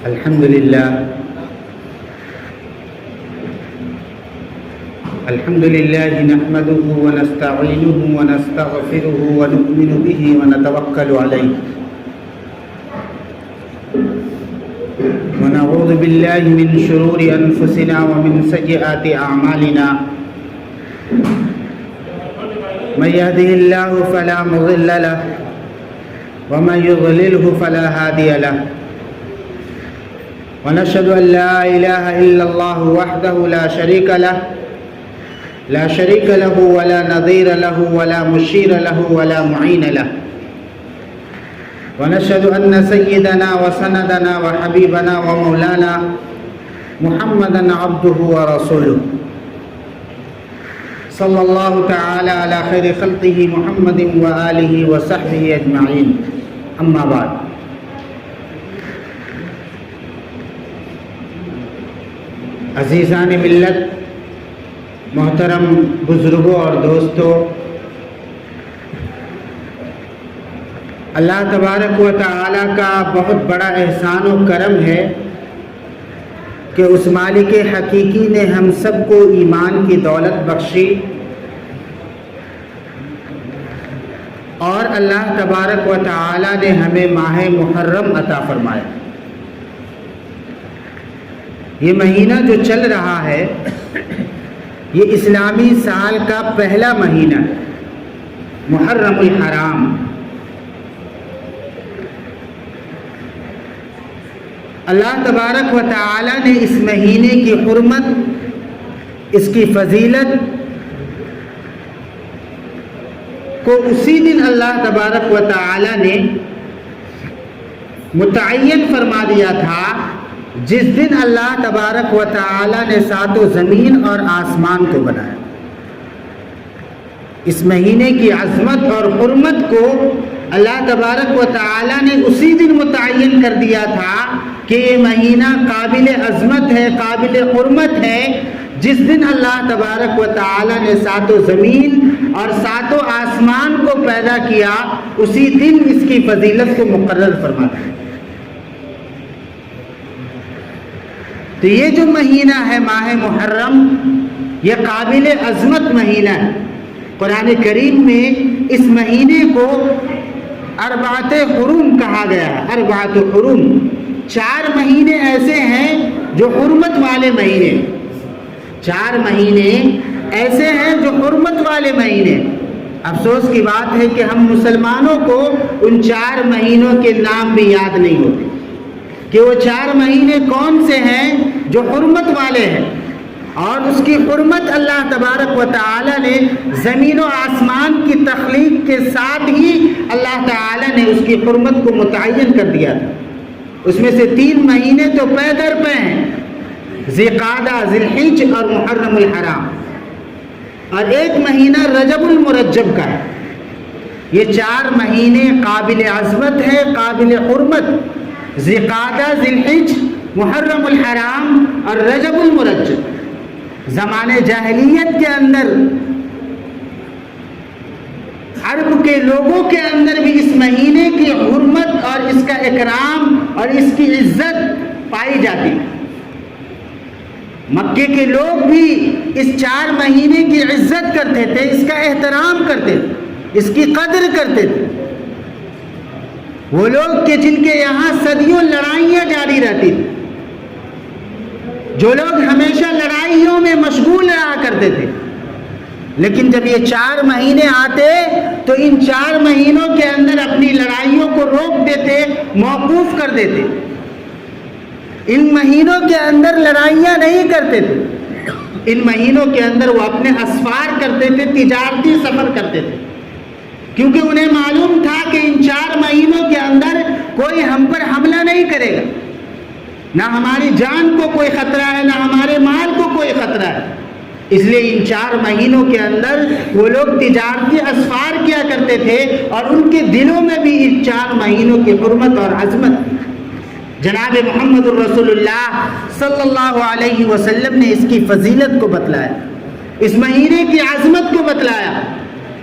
الحمد لله نحمده ونستعينه ونستغفره ونؤمن به ونتوكل عليه ونعوذ بالله من شرور أنفسنا ومن سيئات أعمالنا من يهده الله فلا مضل له ومن يضلله فلا هادي له ونشهد أن لا إله إلا الله وحده لا شريك له ولا نظير له ولا مشير له ولا معين له ونشهد أن سيدنا وسندنا وحبيبنا ومولانا محمدا عبده ورسوله صلى الله تعالى على خير خلقه محمد وآله وصحبه أجمعين أما بعد عزیزان ملت، محترم بزرگوں اور دوستوں، اللہ تبارک و تعالی کا بہت بڑا احسان و کرم ہے کہ اس مالک حقیقی نے ہم سب کو ایمان کی دولت بخشی اور اللہ تبارک و تعالی نے ہمیں ماہ محرم عطا فرمایا۔ یہ مہینہ جو چل رہا ہے یہ اسلامی سال کا پہلا مہینہ ہے، محرم الحرام۔ اللہ تبارک و تعالی نے اس مہینے کی حرمت، اس کی فضیلت کو اسی دن اللہ تبارک و تعالی نے متعین فرما دیا تھا جس دن اللہ تبارک و تعالی نے ساتوں زمین اور آسمان کو بنایا۔ اس مہینے کی عظمت اور حرمت کو اللہ تبارک و تعالی نے اسی دن متعین کر دیا تھا کہ یہ مہینہ قابل عظمت ہے، قابل حرمت ہے، جس دن اللہ تبارک و تعالی نے ساتوں زمین اور ساتوں آسمان کو پیدا کیا، اسی دن اس کی فضیلت کو مقرر فرما دیا۔ تو یہ جو مہینہ ہے ماہ محرم، یہ قابل عظمت مہینہ ہے۔ قرآن کریم میں اس مہینے کو اربعۃ حرم کہا گیا ہے۔ اربعۃ حرم، 4 مہینے ایسے ہیں جو حرمت والے مہینے، 4 مہینے ایسے ہیں جو حرمت والے مہینے۔ افسوس کی بات ہے کہ ہم مسلمانوں کو ان 4 مہینوں کے نام بھی یاد نہیں ہوتے کہ وہ 4 مہینے کون سے ہیں جو حرمت والے ہیں، اور اس کی حرمت اللہ تبارک و تعالی نے زمین و آسمان کی تخلیق کے ساتھ ہی اللہ تعالی نے اس کی حرمت کو متعین کر دیا تھا۔ اس میں سے 3 مہینے تو پے در پے ہیں، ذی قعدہ، ذی الحج اور محرم الحرام، اور 1 مہینہ رجب المرجب کا ہے۔ یہ 4 مہینے قابل عظمت ہے، قابل حرمت، ذی قعدہ، ذی الحج، محرم الحرام اور رجب المرجب۔ زمانے جاہلیت کے اندر عرب کے لوگوں کے اندر بھی اس مہینے کی حرمت اور اس کا اکرام اور اس کی عزت پائی جاتی۔ مکے کے لوگ بھی اس 4 مہینے کی عزت کرتے تھے، اس کا احترام کرتے تھے، اس کی قدر کرتے تھے۔ وہ لوگ کہ جن کے یہاں صدیوں لڑائیاں جاری رہتی تھی، جو لوگ ہمیشہ لڑائیوں میں مشغول رہا کرتے تھے، لیکن جب یہ 4 مہینے آتے تو ان 4 مہینوں کے اندر اپنی لڑائیوں کو روک دیتے، موقوف کر دیتے۔ ان مہینوں کے اندر لڑائیاں نہیں کرتے تھے، ان مہینوں کے اندر وہ اپنے اسفار کرتے تھے، تجارتی سفر کرتے تھے، کیونکہ انہیں معلوم تھا کہ ان 4 مہینوں کے اندر کوئی ہم پر حملہ نہیں کرے گا، نہ ہماری جان کو کوئی خطرہ ہے، نہ ہمارے مال کو کوئی خطرہ ہے۔ اس لیے ان 4 مہینوں کے اندر وہ لوگ تجارتی اسفار کیا کرتے تھے، اور ان کے دلوں میں بھی ان 4 مہینوں کی حرمت اور عظمت۔ جناب محمد الرسول اللہ صلی اللہ علیہ وسلم نے اس کی فضیلت کو بتلایا، اس مہینے کی عظمت کو بتلایا۔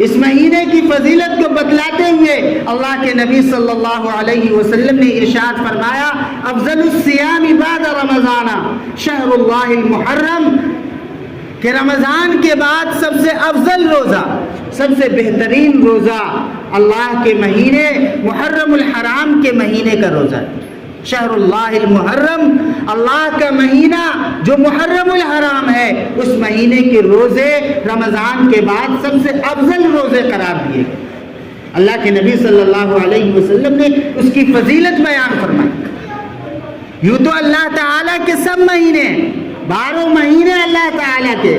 اس مہینے کی فضیلت کو بتلاتے ہوئے اللہ کے نبی صلی اللہ علیہ وسلم نے ارشاد فرمایا افضل الصیام بعد رمضان شہر اللہ المحرم، کہ رمضان کے بعد سب سے افضل روزہ، سب سے بہترین روزہ اللہ کے مہینے محرم الحرام کے مہینے کا روزہ ہے۔ شہر اللہ المحرم، اللہ کا مہینہ جو محرم الحرام ہے، اس مہینے کے روزے رمضان کے بعد سب سے افضل روزے قرار دیے گئے۔ اللہ کے نبی صلی اللہ علیہ وسلم نے اس کی فضیلت بیان فرمائی۔ یوں تو اللہ تعالیٰ کے سب مہینے، 12 مہینے اللہ تعالیٰ کے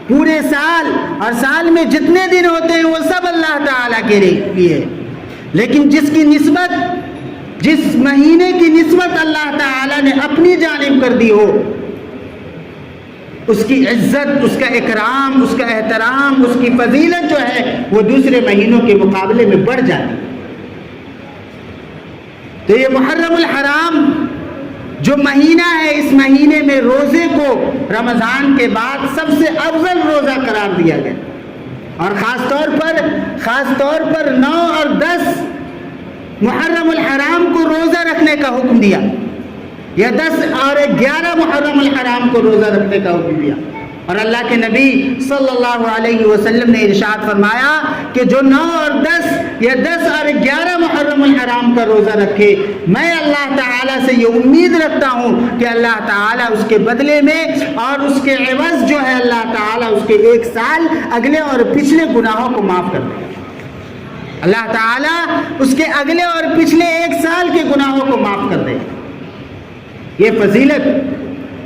پورے سال، اور سال میں جتنے دن ہوتے ہیں وہ سب اللہ تعالیٰ کے لیے، لیکن جس مہینے کی نسبت اللہ تعالیٰ نے اپنی جانب کر دی ہو، اس کی عزت، اس کا اکرام، اس کا احترام، اس کی فضیلت جو ہے وہ دوسرے مہینوں کے مقابلے میں بڑھ جاتی۔ تو یہ محرم الحرام جو مہینہ ہے، اس مہینے میں روزے کو رمضان کے بعد سب سے افضل روزہ قرار دیا گیا، اور خاص طور پر 9 اور 10 محرم الحرام کو روزہ رکھنے کا حکم دیا، یا 10 اور 11 محرم الحرام کو روزہ رکھنے کا حکم دیا۔ اور اللہ کے نبی صلی اللہ علیہ وسلم نے ارشاد فرمایا کہ جو 9 اور 10 یا 10 اور 11 محرم الحرام کا روزہ رکھے، میں اللہ تعالیٰ سے یہ امید رکھتا ہوں کہ اللہ تعالیٰ اس کے بدلے میں اور اس کے عوض جو ہے اللہ تعالیٰ اس کے 1 سال اگلے اور پچھلے گناہوں کو معاف کر دے۔ اللہ تعالیٰ اس کے اگلے اور پچھلے 1 سال کے گناہوں کو معاف کر دے۔ یہ فضیلت،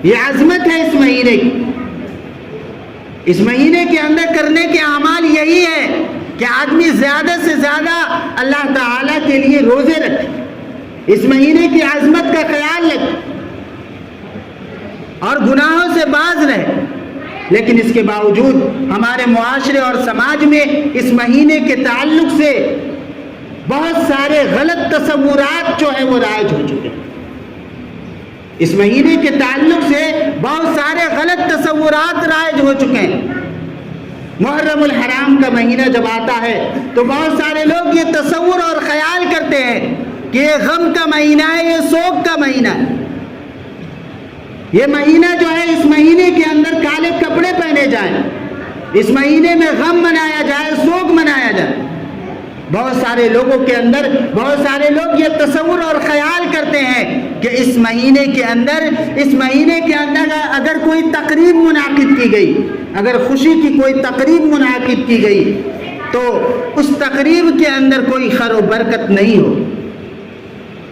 یہ عظمت ہے اس مہینے کی۔ اس مہینے کے اندر کرنے کے اعمال یہی ہے کہ آدمی زیادہ سے زیادہ اللہ تعالیٰ کے لیے روزے رکھے، اس مہینے کی عظمت کا خیال رکھے اور گناہوں سے باز رہے۔ لیکن اس کے باوجود ہمارے معاشرے اور سماج میں اس مہینے کے تعلق سے بہت سارے غلط تصورات جو ہیں وہ رائج ہو چکے ہیں۔ اس مہینے کے تعلق سے بہت سارے غلط تصورات رائج ہو چکے ہیں۔ محرم الحرام کا مہینہ جب آتا ہے تو بہت سارے لوگ یہ تصور اور خیال کرتے ہیں کہ یہ غم کا مہینہ ہے، یہ سوگ کا مہینہ ہے۔ یہ مہینہ جو ہے، اس مہینے کے اندر کالے کپڑے پہنے جائیں، اس مہینے میں غم منایا جائے، سوگ منایا جائے۔ بہت سارے لوگوں کے اندر، بہت سارے لوگ یہ تصور اور خیال کرتے ہیں کہ اس مہینے کے اندر اگر کوئی تقریب منعقد کی گئی، اگر خوشی کی کوئی تقریب منعقد کی گئی تو اس تقریب کے اندر کوئی خیر و برکت نہیں ہو۔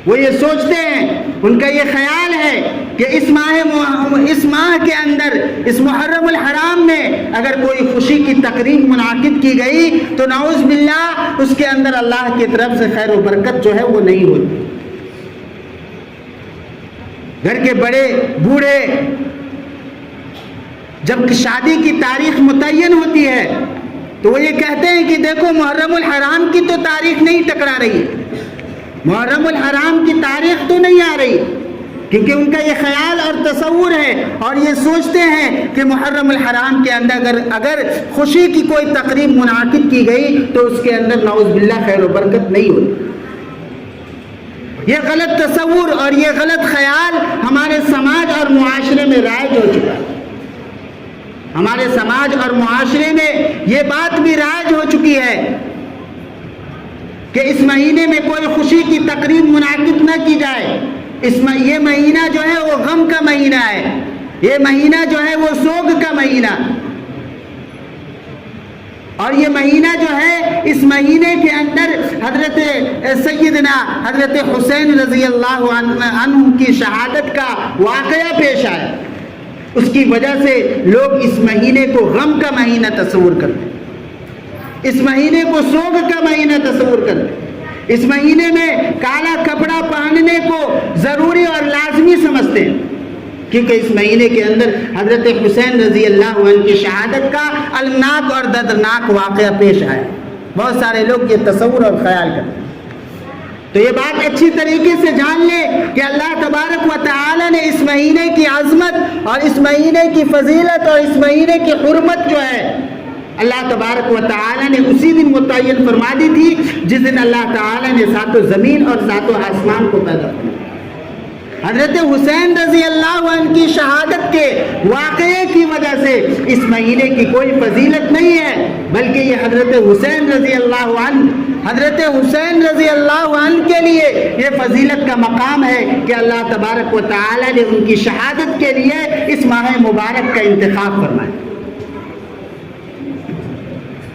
وہ یہ سوچتے ہیں، ان کا یہ خیال ہے کہ اس ماہ کے اندر، اس محرم الحرام میں اگر کوئی خوشی کی تقریب منعقد کی گئی تو نعوذ باللہ اس کے اندر اللہ کی طرف سے خیر و برکت جو ہے وہ نہیں ہوتی۔ گھر کے بڑے بوڑھے جب شادی کی تاریخ متعین ہوتی ہے تو وہ یہ کہتے ہیں کہ دیکھو محرم الحرام کی تو تاریخ نہیں ٹکرا رہی، محرم الحرام کی تاریخ تو نہیں آ رہی، کیونکہ ان کا یہ خیال اور تصور ہے اور یہ سوچتے ہیں کہ محرم الحرام کے اندر اگر خوشی کی کوئی تقریب منعقد کی گئی تو اس کے اندر نعوذ باللہ خیر و برکت نہیں ہوتی۔ یہ غلط تصور اور یہ غلط خیال ہمارے سماج اور معاشرے میں رائج ہو چکا ہے۔ ہمارے سماج اور معاشرے میں یہ بات بھی رائج ہو چکی ہے کہ اس مہینے میں کوئی خوشی کی تقریب منعقد نہ کی جائے۔ یہ مہینہ جو ہے وہ غم کا مہینہ ہے، یہ مہینہ جو ہے وہ سوگ کا مہینہ، اور یہ مہینہ جو ہے، اس مہینے کے اندر حضرت سیدنا حضرت حسین رضی اللہ عنہ کی شہادت کا واقعہ پیش آیا۔ اس کی وجہ سے لوگ اس مہینے کو غم کا مہینہ تصور کرتے ہیں، اس مہینے کو سوگ کا مہینہ تصور کرتے ہیں، اس مہینے میں کالا کپڑا پہننے کو ضروری اور لازمی سمجھتے ہیں، کیونکہ اس مہینے کے اندر حضرت حسین رضی اللہ عنہ کی شہادت کا المناک اور دردناک واقعہ پیش آیا۔ بہت سارے لوگ یہ تصور اور خیال کرتے ہیں۔ تو یہ بات اچھی طریقے سے جان لیں کہ اللہ تبارک و تعالی نے اس مہینے کی عظمت اور اس مہینے کی فضیلت اور اس مہینے کی حرمت جو ہے اللہ تبارک و تعالی نے اسی دن متعین فرما دی تھی جس دن اللہ تعالی نے ساتوں زمین اور ساتوں آسمان کو پیدا کیا۔ حضرت حسین رضی اللہ عنہ کی شہادت کے واقعے کی وجہ سے اس مہینے کی کوئی فضیلت نہیں ہے، بلکہ یہ حضرت حسین رضی اللہ عنہ کے لیے یہ فضیلت کا مقام ہے کہ اللہ تبارک و تعالی نے ان کی شہادت کے لیے اس ماہ مبارک کا انتخاب فرمایا۔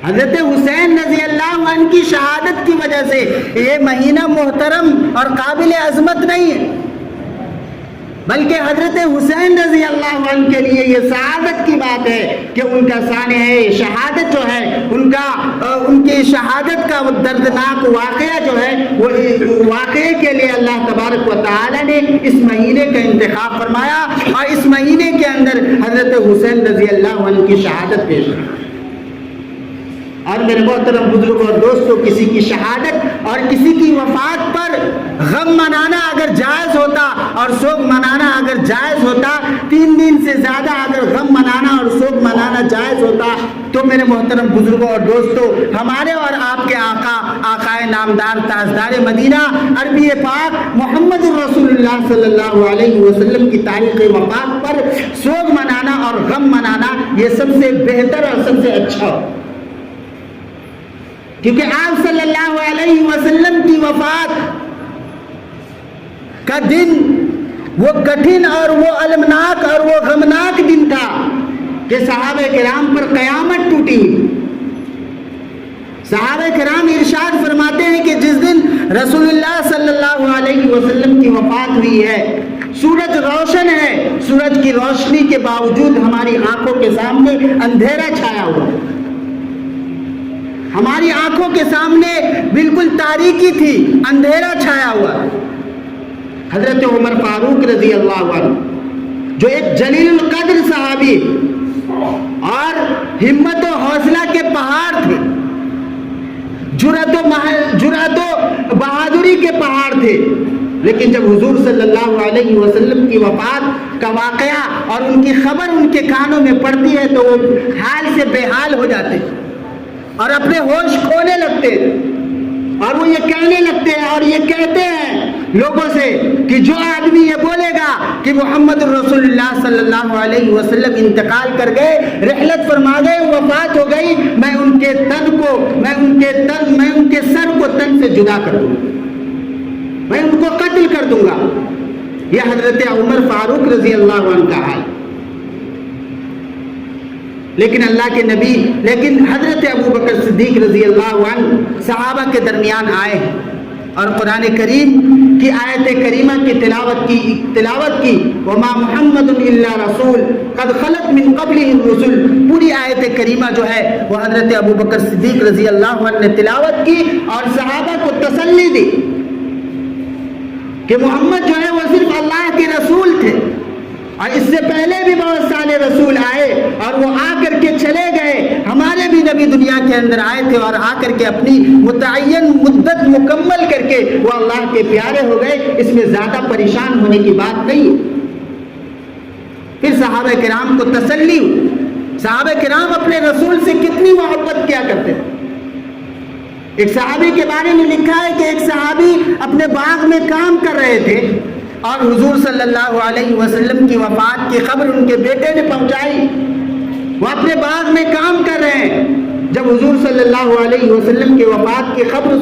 حضرت حسین رضی اللہ عنہ کی شہادت کی وجہ سے یہ مہینہ محترم اور قابل عظمت نہیں ہے، بلکہ حضرت حسین رضی اللہ عنہ کے لیے یہ سعادت کی بات ہے کہ ان کا سانحہ شہادت جو ہے ان کی شہادت کا دردناک واقعہ جو ہے وہ واقعے کے لیے اللہ تبارک و تعالی نے اس مہینے کا انتخاب فرمایا اور اس مہینے کے اندر حضرت حسین رضی اللہ عنہ کی شہادت پیش کی۔ اور میرے محترم بزرگوں اور دوستوں، کسی کی شہادت اور کسی کی وفات پر غم منانا اگر جائز ہوتا اور سوگ منانا اگر جائز ہوتا، 3 دن سے زیادہ اگر غم منانا اور سوگ منانا جائز ہوتا، تو میرے محترم بزرگوں اور دوستوں، ہمارے اور آپ کے آقائے نامدار تاجدار مدینہ عربی پاک محمد رسول اللہ صلی اللہ علیہ وسلم کی تاریخ وفات پر سوگ منانا اور غم منانا یہ سب سے بہتر اور سب سے اچھا ہو، کیونکہ آپ صلی اللہ علیہ وسلم کی وفات کا دن وہ کٹھن اور وہ المناک اور وہ غمناک دن تھا کہ صحابہ کرام پر قیامت ٹوٹی۔ صحابہ کرام ارشاد فرماتے ہیں کہ جس دن رسول اللہ صلی اللہ علیہ وسلم کی وفات ہوئی ہے، سورج روشن ہے، سورج کی روشنی کے باوجود ہماری آنکھوں کے سامنے اندھیرا چھایا ہوا، ہماری آنکھوں کے سامنے بالکل تاریکی تھی، اندھیرا چھایا ہوا۔ حضرت عمر فاروق رضی اللہ عنہ جو ایک جلیل القدر صحابی اور ہمت و حوصلہ کے پہاڑ تھے، جرأت و بہادری کے پہاڑ تھے، لیکن جب حضور صلی اللہ علیہ وسلم کی وفات کا واقعہ اور ان کی خبر ان کے کانوں میں پڑتی ہے تو وہ حال سے بے حال ہو جاتے اور اپنے ہوش کھونے لگتے، اور وہ یہ کہنے لگتے ہیں اور یہ کہتے ہیں لوگوں سے کہ جو آدمی یہ بولے گا کہ محمد رسول اللہ صلی اللہ علیہ وسلم انتقال کر گئے، رحلت فرما گئے، وفات ہو گئی، میں ان کے سر کو تن سے جدا کر دوں گا، میں ان کو قتل کر دوں گا۔ یہ حضرت عمر فاروق رضی اللہ عنہ کا حال۔ لیکن حضرت ابو بکر صدیق رضی اللہ عنہ صحابہ کے درمیان آئے ہیں اور قرآن کریم کی آیت کریمہ کی تلاوت کی وما محمد الا رسول قد خلت من قبلہ الرسل، پوری آیت کریمہ جو ہے وہ حضرت ابو بکر صدیق رضی اللہ عنہ نے تلاوت کی اور صحابہ کو تسلی دی کہ محمد جو ہے وہ صرف اللہ کے رسول تھے، اور اس سے پہلے بھی بہت سارے رسول آئے اور وہ آ کر کے چلے گئے، ہمارے بھی نبی دنیا کے اندر آئے تھے اور آ کر کے اپنی متعین مدت مکمل کر کے وہ اللہ کے پیارے ہو گئے، اس میں زیادہ پریشان ہونے کی بات نہیں۔ پھر صحابہ کرام کو تسلی ہوئی، صحابہ کرام اپنے رسول سے کتنی محبت کیا کرتے ہیں۔ ایک صحابی کے بارے میں لکھا ہے کہ ایک صحابی اپنے باغ میں کام کر رہے تھے اور حضور صلی اللہ علیہ وسلم کی وفات کی خبر ان کے بیٹے نے پہنچائی، وہ اپنے باغ میں کام کر رہے ہیں، جب حضور صلی اللہ علیہ وسلم کی وفات کی خبر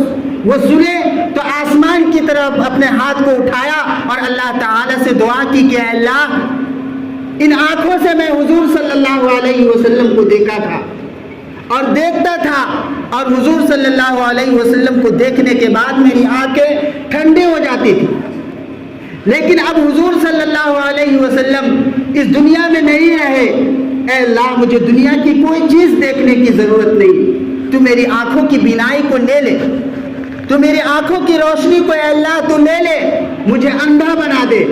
وہ سنے تو آسمان کی طرف اپنے ہاتھ کو اٹھایا اور اللہ تعالی سے دعا کی کہ اے اللہ، ان آنکھوں سے میں حضور صلی اللہ علیہ وسلم کو دیکھا تھا اور دیکھتا تھا، اور حضور صلی اللہ علیہ وسلم کو دیکھنے کے بعد میری آنکھیں ٹھنڈی ہو جاتی تھی، لیکن اب حضور صلی اللہ علیہ وسلم اس دنیا میں نہیں رہے، اے اللہ مجھے دنیا کی کوئی چیز دیکھنے کی ضرورت نہیں، تو میری آنکھوں کی بینائی کو لے لے، تو میری آنکھوں کی روشنی کو اے اللہ تو لے لے، مجھے اندھا بنا دے۔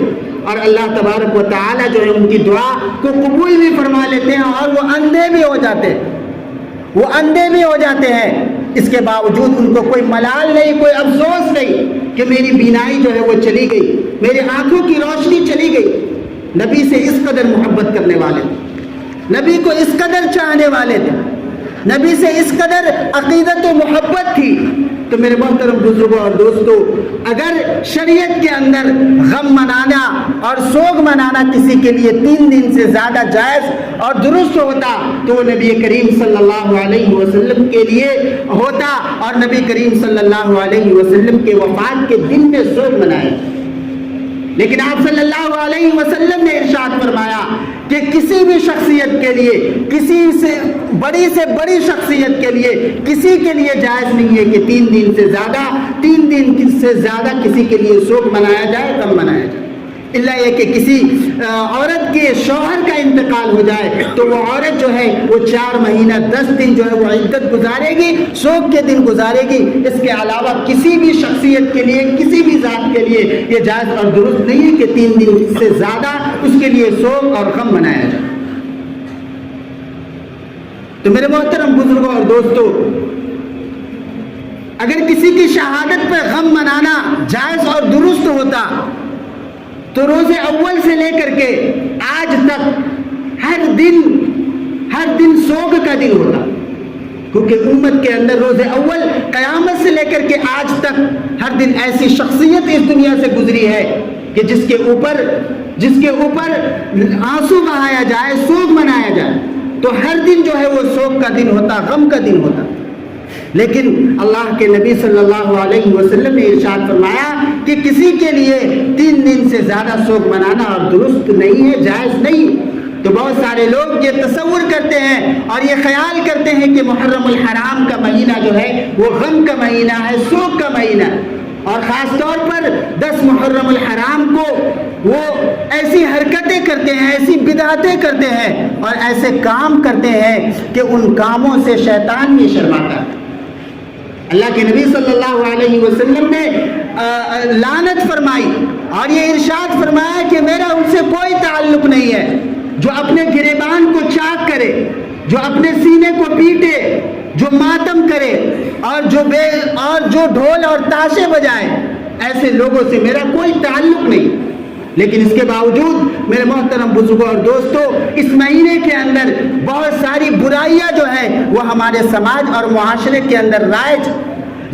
اور اللہ تبارک و تعالی جو ہے ان کی دعا کو قبول بھی فرما لیتے ہیں اور وہ اندھے بھی ہو جاتے ہیں، اس کے باوجود ان کو کوئی ملال نہیں، کوئی افسوس نہیں کہ میری بینائی جو ہے وہ چلی گئی، میری آنکھوں کی روشنی چلی گئی۔ نبی سے اس قدر محبت کرنے والے تھے، نبی کو اس قدر چاہنے والے تھے، نبی سے اس قدر عقیدت و محبت تھی. تو میرے محترم بزرگوں اور دوستو، اگر شریعت کے اندر غم منانا اور سوگ منانا کسی کے لیے 3 دن سے زیادہ جائز اور درست ہوتا تو وہ نبی کریم صلی اللہ علیہ وسلم کے لیے ہوتا، اور نبی کریم صلی اللہ علیہ وسلم کے وفات کے دن میں سوگ منائے. لیکن آپ صلی اللہ علیہ وسلم نے ارشاد فرمایا کہ کسی بھی شخصیت کے لیے، کسی سے بڑی شخصیت کے لیے، کسی کے لیے جائز نہیں ہے کہ 3 دن سے زیادہ کسی کے لیے سوگ منایا جائے، غم منایا جائے. اللہ یہ کہ کسی عورت کے شوہر کا انتقال ہو جائے تو وہ عورت جو ہے وہ 4 مہینہ 10 دن جو ہے وہ عدت گزارے گی، سوگ کے دن گزارے گی. اس کے علاوہ کسی بھی شخصیت کے لیے، کسی بھی ذات کے لیے یہ جائز اور درست نہیں ہے کہ 3 دن سے زیادہ اس کے لیے سوگ اور غم منایا جائے. تو میرے محترم بزرگوں اور دوستو، اگر کسی کی شہادت پہ غم منانا جائز اور درست ہوتا تو روز اول سے لے کر کے آج تک ہر دن سوگ کا دن ہوتا. کیونکہ امت کے اندر روز اول قیامت سے لے کر کے آج تک ہر دن ایسی شخصیت اس دنیا سے گزری ہے کہ جس کے اوپر آنسو بہایا جائے، سوگ منایا جائے، تو ہر دن جو ہے وہ سوگ کا دن ہوتا، غم کا دن ہوتا. لیکن اللہ کے نبی صلی اللہ علیہ وسلم نے ارشاد فرمایا کہ کسی کے لیے 3 دن سے زیادہ سوگ منانا اور درست نہیں ہے، جائز نہیں. تو بہت سارے لوگ یہ تصور کرتے ہیں اور یہ خیال کرتے ہیں کہ محرم الحرام کا مہینہ جو ہے وہ غم کا مہینہ ہے، سوگ کا مہینہ ہے، اور خاص طور پر 10 محرم الحرام کو وہ ایسی حرکتیں کرتے ہیں، ایسی بدعتیں کرتے ہیں اور ایسے کام کرتے ہیں کہ ان کاموں سے شیطان بھی شرماتا ہے. اللہ کے نبی صلی اللہ علیہ وسلم نے لعنت فرمائی اور یہ ارشاد فرمایا کہ میرا ان سے کوئی تعلق نہیں ہے جو اپنے گریبان کو چاک کرے، جو اپنے سینے کو پیٹے، جو ماتم کرے اور جو ڈھول اور تاشے بجائے. ایسے لوگوں سے میرا کوئی تعلق نہیں. لیکن اس کے باوجود میرے محترم بزرگوں اور دوستو، اس مہینے کے اندر بہت ساری برائیاں جو ہیں وہ ہمارے سماج اور معاشرے کے اندر رائج.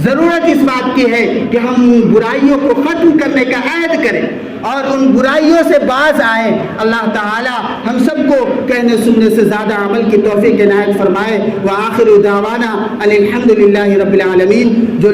ضرورت اس بات کی ہے کہ ہم برائیوں کو ختم کرنے کا عہد کریں اور ان برائیوں سے باز آئیں. اللہ تعالی ہم سب کو کہنے سننے سے زیادہ عمل کی توفیق عنایت فرمائے. وآخر دعوانا ان الحمد للہ رب العالمین. جو